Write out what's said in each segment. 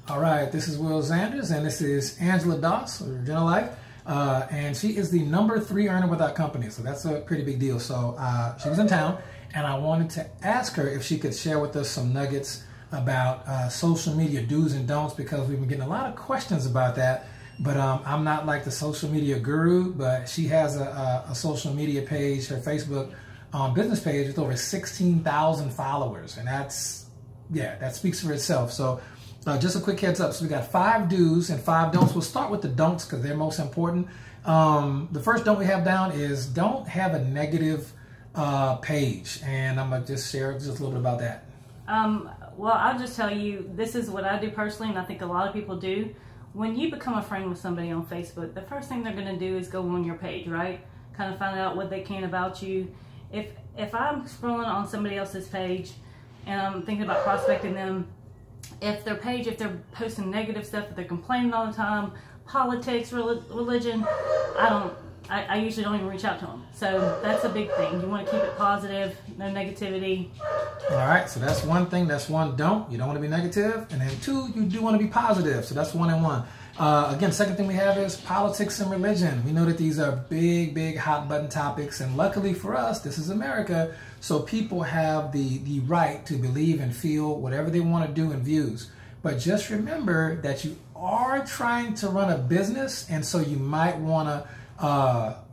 All right, this is Will Zanders, and this is Angela Doss, or General Life, and she is the #3 earner with our company, so that's a pretty big deal. So she was in town, and I wanted to ask her if she could share with us some nuggets about social media do's and don'ts, because we've been getting a lot of questions about that. But I'm not like the social media guru, but she has a social media page, her Facebook business page, with over 16,000 followers, and that speaks for itself. So just a quick heads up. So we got 5 do's and 5 don'ts. We'll start with the don'ts because they're most important. The first don't we have down is don't have a negative page, and I'm gonna just share just a little bit about that. Well, I'll just tell you, this is what I do personally, and I think a lot of people do. When you become a friend with somebody on Facebook, the first thing they're going to do is go on your page, right? Kind of find out what they can about you. If I'm scrolling on somebody else's page and I'm thinking about prospecting them, if they're posting negative stuff, if they're complaining all the time, politics, religion, I usually don't even reach out to them. So that's a big thing. You want to keep it positive, no negativity. All right, so that's one thing. That's one don't. You don't want to be negative. And then 2, you do want to be positive. So that's 1 and 1. Again, second thing we have is politics and religion. We know that these are big, big hot button topics. And luckily for us, this is America. So people have the right to believe and feel whatever they want to do in views. But just remember that you are trying to run a business. And so you might want to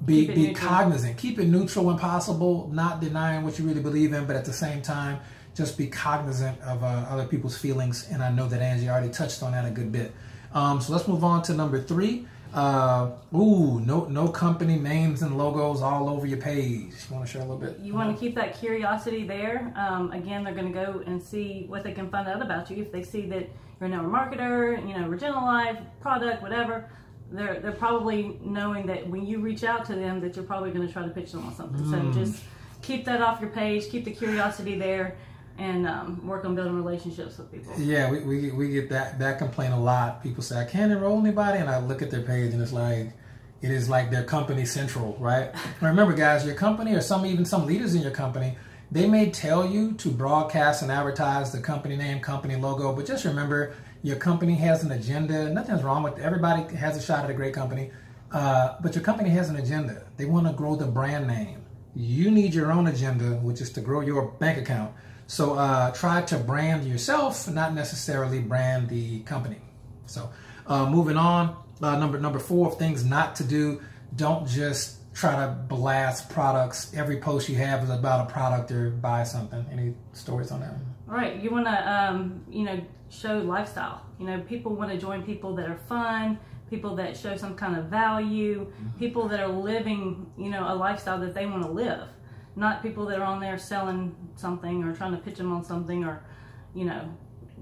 be cognizant. Keep it neutral when possible, not denying what you really believe in, but at the same time, just be cognizant of other people's feelings. And I know that Angie already touched on that a good bit. So let's move on to number 3. No company names and logos all over your page. You want to share a little bit? You want to keep that curiosity there. Again, they're going to go and see what they can find out about you. If they see that you're a network marketer, Regenera Life, product, whatever, they're probably knowing that when you reach out to them that you're probably going to try to pitch them on something. So just keep that off your page, keep the curiosity there, and work on building relationships with people. Yeah, we get that complaint a lot. People say, I can't enroll anybody, and I look at their page and it is like their company central, right? Remember guys, your company, or even some leaders in your company, they may tell you to broadcast and advertise the company name, company logo, but just remember, your company has an agenda. Nothing's wrong with it. Everybody has a shot at a great company, but your company has an agenda. They want to grow the brand name. You need your own agenda, which is to grow your bank account. So try to brand yourself, not necessarily brand the company. So moving on, number 4 of things not to do. Don't just try to blast products. Every post you have is about a product or buy something. Any stories on that? All right, you want to show lifestyle. People want to join people that are fun, people that show some kind of value, people that are living, a lifestyle that they want to live. Not people that are on there selling something or trying to pitch them on something or,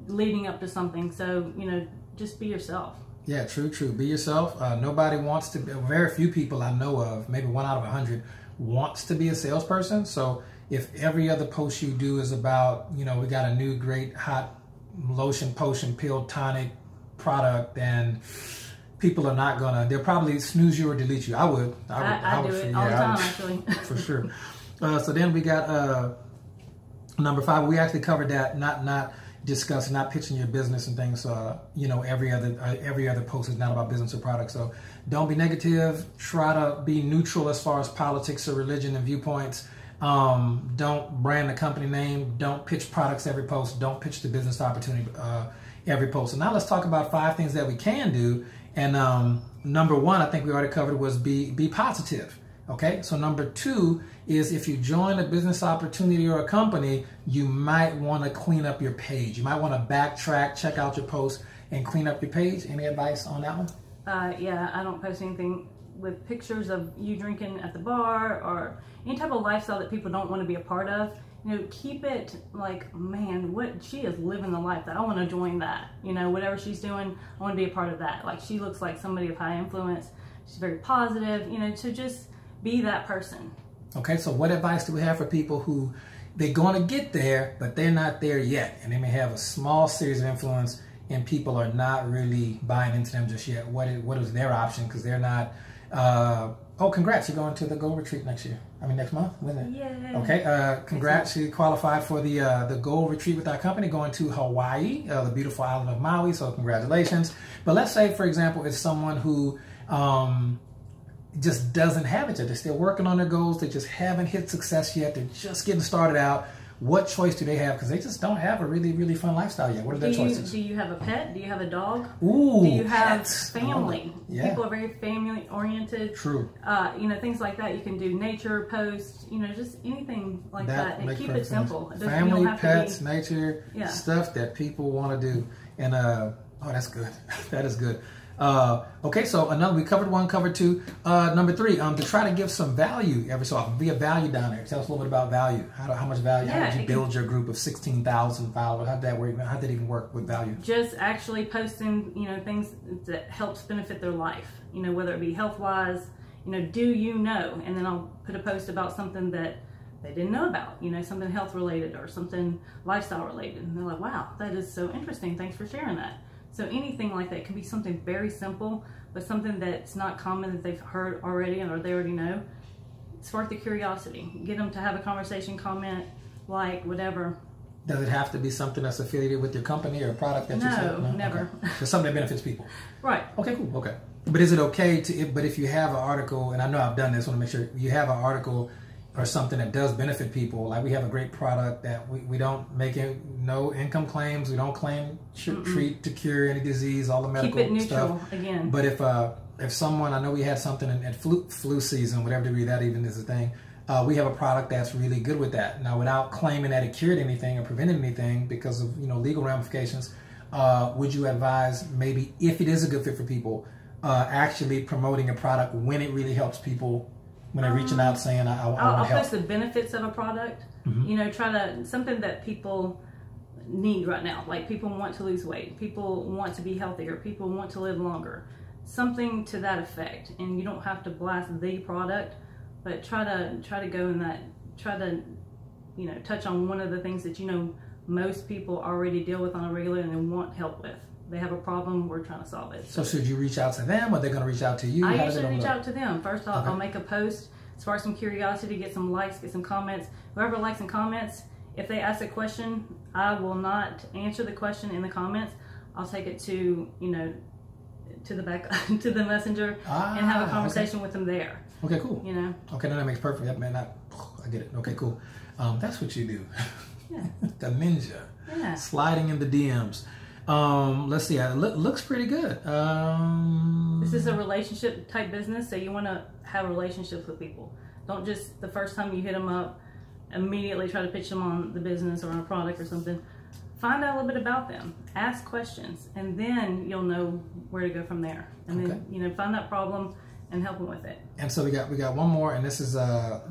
leading up to something. So, just be yourself. Yeah, true. Be yourself. Nobody wants to be, very few people I know of, maybe 1 out of 100, wants to be a salesperson. So if every other post you do is about, we got a new great hot lotion, potion, pill, tonic product, then people are not gonna, they'll probably snooze you or delete you. I would do it all the time, actually. For sure. So then we got number 5. We actually covered that. Not discussing, not pitching your business and things. Every other post is not about business or product. So don't be negative. Try to be neutral as far as politics or religion and viewpoints. Don't brand the company name. Don't pitch products every post. Don't pitch the business opportunity every post. So now let's talk about 5 things that we can do. And number 1, I think we already covered, was be positive. Okay, so number 2 is if you join a business opportunity or a company, you might want to clean up your page. You might want to backtrack, check out your posts, and clean up your page. Any advice on that one? Yeah, I don't post anything with pictures of you drinking at the bar or any type of lifestyle that people don't want to be a part of. Keep it like, man, what she is living the life that I want to join that. Whatever she's doing, I want to be a part of that. Like, she looks like somebody of high influence. She's very positive, to just be that person. Okay, so what advice do we have for people who they're going to get there, but they're not there yet, and they may have a small series of influence and people are not really buying into them just yet? What is their option? Because they're not Oh, congrats! You're going to the Gold Retreat next year. I mean, next month, isn't it? Yeah. Okay. Congrats! You qualified for the Gold Retreat with our company, going to Hawaii, the beautiful island of Maui. So, congratulations. But let's say, for example, it's someone who just doesn't have it yet. They're still working on their goals. They just haven't hit success yet. They're just getting started out. What choice do they have? Because they just don't have a really, really fun lifestyle yet. What are their choices? Do you have a pet? Do you have a dog? Ooh, do you have pets. family? Yeah. People are very family oriented. True. You know, things like that. You can do nature posts. You know, just anything like that. And keep it simple. Family, pets, nature, stuff that people want to do. And oh, that's good. That is good. Okay, so we covered one, covered two. Number three, to try to give some value every so often. Be a value down there. Tell us a little bit about value. How much value? How did you build your group of 16,000 followers? How did that work? How did it even work with value? Just actually posting, you know, things that helps benefit their life. You know, whether it be health-wise, you know, do you know? And then I'll put a post about something that they didn't know about, you know, something health-related or something lifestyle-related. And they're like, wow, that is so interesting. Thanks for sharing that. So anything like that, it can be something very simple, but something that's not common that they've heard already or they already know. Spark the curiosity. Get them to have a conversation, comment, like, whatever. Does it have to be something that's affiliated with your company or a product that you sell? No, never. Okay. So something that benefits people. Right. Okay, cool. Okay. But is it okay but if you have an article, and I know I've done this, I want to make sure you have an article or something that does benefit people, like we have a great product that we don't make no income claims, we don't claim treat to cure any disease, all the medical Keep it neutral, stuff. Again. But if someone, I know we had something at flu season, whatever degree that even is a thing, we have a product that's really good with that. Now, without claiming that it cured anything or prevented anything because of legal ramifications, would you advise maybe if it is a good fit for people, actually promoting a product when it really helps people? When they're reaching out saying, I want to help. I'll post the benefits of a product. You know, something that people need right now. Like people want to lose weight. People want to be healthier. People want to live longer. Something to that effect. And you don't have to blast the product, but try to go in that, touch on one of the things that most people already deal with on a regular and they want help with. They have a problem, we're trying to solve it. So should you reach out to them or they're going to reach out to you? I usually reach out to them. First, I'll make a post, spark some curiosity, get some likes, get some comments. Whoever likes and comments, if they ask a question, I will not answer the question in the comments. I'll take it to, to the back, to the messenger and have a conversation with them there. Okay, cool. Okay, that makes perfect. That man, I get it. Okay, cool. That's what you do. Yeah. The ninja. Yeah. Sliding in the DMs. Let's see. It looks pretty good. This is a relationship type business, so you want to have relationships with people. Don't just the first time you hit them up, immediately try to pitch them on the business or on a product or something. Find out a little bit about them. Ask questions, and then you'll know where to go from there. And then find that problem and help them with it. And so we got one more, and this is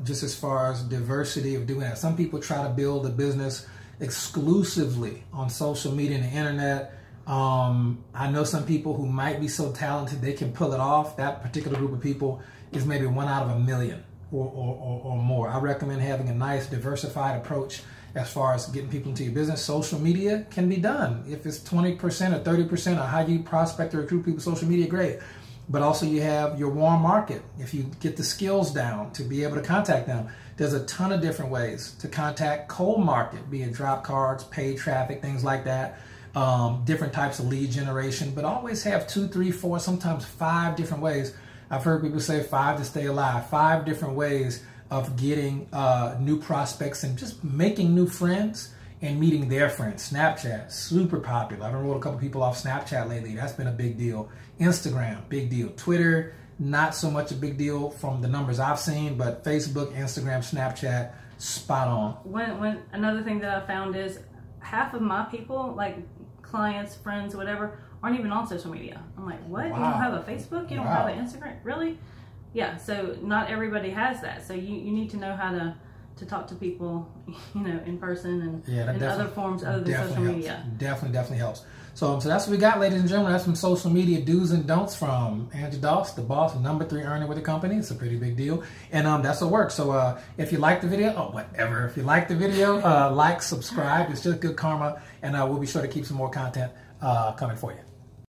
just as far as diversity of doing that. Some people try to build a business exclusively on social media and the internet. I know some people who might be so talented they can pull it off. That particular group of people is maybe 1 out of 1 million or more. I recommend having a nice diversified approach as far as getting people into your business. Social media can be done. If it's 20% or 30% of how you prospect or recruit people, social media, great. But also you have your warm market. If you get the skills down to be able to contact them, there's a ton of different ways to contact cold market, be it drop cards, paid traffic, things like that, different types of lead generation, but always have 2, 3, 4, sometimes 5 different ways. I've heard people say 5 to stay alive, 5 different ways of getting new prospects and just making new friends and meeting their friends. Snapchat, super popular. I've enrolled a couple people off Snapchat lately. That's been a big deal. Instagram, big deal. Twitter, not so much a big deal from the numbers I've seen, but Facebook, Instagram, Snapchat, spot on. When another thing that I found is half of my people, like clients, friends, whatever, aren't even on social media. I'm like, what? Wow. You don't have a Facebook? You don't have an Instagram? Really? Yeah, so not everybody has that. So you need to know how to talk to people, in person and in other forms other than social media. Definitely helps. So that's what we got, ladies and gentlemen. That's some social media do's and don'ts from Angie Doss, the boss, #3 earner with the company. It's a pretty big deal. And that's what works. So if you like the video, if you like the video, like, subscribe. It's just good karma. And we'll be sure to keep some more content coming for you.